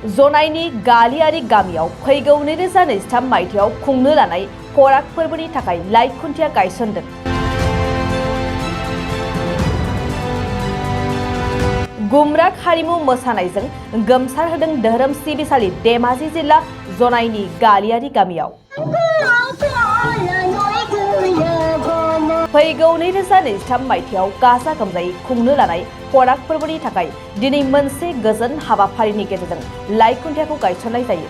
जनाइनि गालियारि गामियाव फैगौ 2023 मायथाइयाव खुंनो लानाय पराग फोरबोनि थाखाय लाइखुन्थिया गायसनदों। गुमराग हारिमु मोसानायजों गोमसार होदों धोरोम सिबिसालि धेमाजि जिल्ला जनाइनि गालियारि गामियाव। फैगौ 2023 मायथाइयाव गाजा गोमजायै खुंनो लानाय पराग फोरबोनि थाखाय दिनै मोनसे गोजोन हाबाफारिनि गेजेरजों लाइखुन्थियाखौ गायसननाय जायो।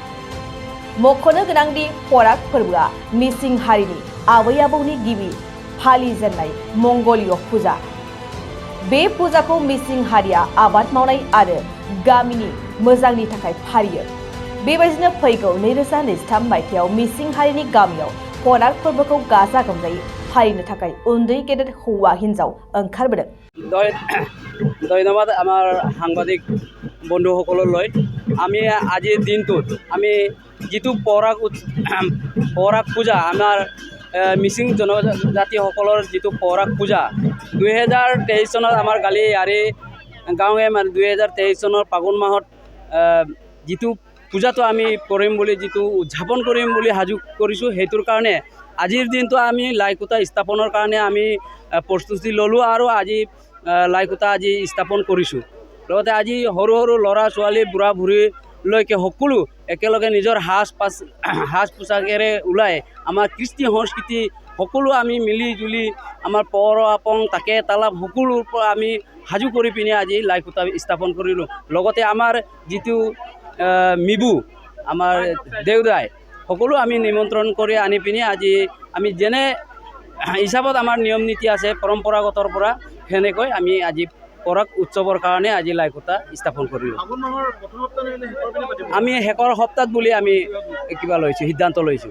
मख'नो गोनांदि पराग फोरबोआ मिसिं हारिनि आबै आबौनि गिबि फालिजेननाय मंगलीय फुजा। बे फुजाखौ मिसिं हारिया आबाद मावनाय आरो गामिनि मोजांनि थाखाय फालियो। बेबायदिनो फैगौ 2023 मायथाइयाव मिसिं हारिनि गामियाव पराग फोरबोखौ गाजा गोमजायै फालिनो थाखाय उन्दै गेदेर हौवा हिन्जाव ओंखारबोदों। ধন্যবাদ আমার সাংবাদিক বন্ধুসকললৈ। আমি আজিৰ দিনটোত আমি যিটো পৰাগ পূজা আমাৰ মিচিং জনজাতিসকলৰ যিটো পৰাগ পূজা 2023 চনত আমাৰ গালিয়াৰী গাঁৱে 2023 চনৰ ফাগুন মাহত যিটো পূজাটো আমি কৰিম বুলি যিটো উদযাপন কৰিম বুলি সাজু কৰিছোঁ, সেইটোৰ কাৰণে আজিৰ দিনটো আমি লাইকুটা স্থাপনৰ কাৰণে আমি প্ৰস্তুতি ল'লোঁ আৰু আজি লাইকুটা আজি স্থাপন কৰিছোঁ। লগতে আজি সৰু সৰু ল'ৰা ছোৱালী বুঢ়া বুঢ়ীলৈকে সকলো একেলগে নিজৰ সাজ পোছাকেৰে ওলাই আমাৰ কৃষ্টি সংস্কৃতি সকলো আমি মিলি জুলি আমাৰ পৰ আপং তাকে তালাপ সকলোৰ পৰা আমি সাজু কৰি পিনে আজি লাইকুটা স্থাপন কৰিলোঁ। লগতে আমাৰ যিটো মিবু আমাৰ দেউদাই সকলো আমি নিমন্ত্ৰণ কৰি আনি পিনে আজি আমি যেনে হিচাপত আমাৰ নিয়ম নীতি আছে পৰম্পৰাগতৰ পৰা সেনেকৈ আমি আজি পৰাগ উৎসৱৰ কাৰণে আজি লাইকুটা স্থাপন কৰিলোঁ। আমি শেষৰ সপ্তাহত বুলি আমি কিবা লৈছোঁ, সিদ্ধান্ত লৈছোঁ।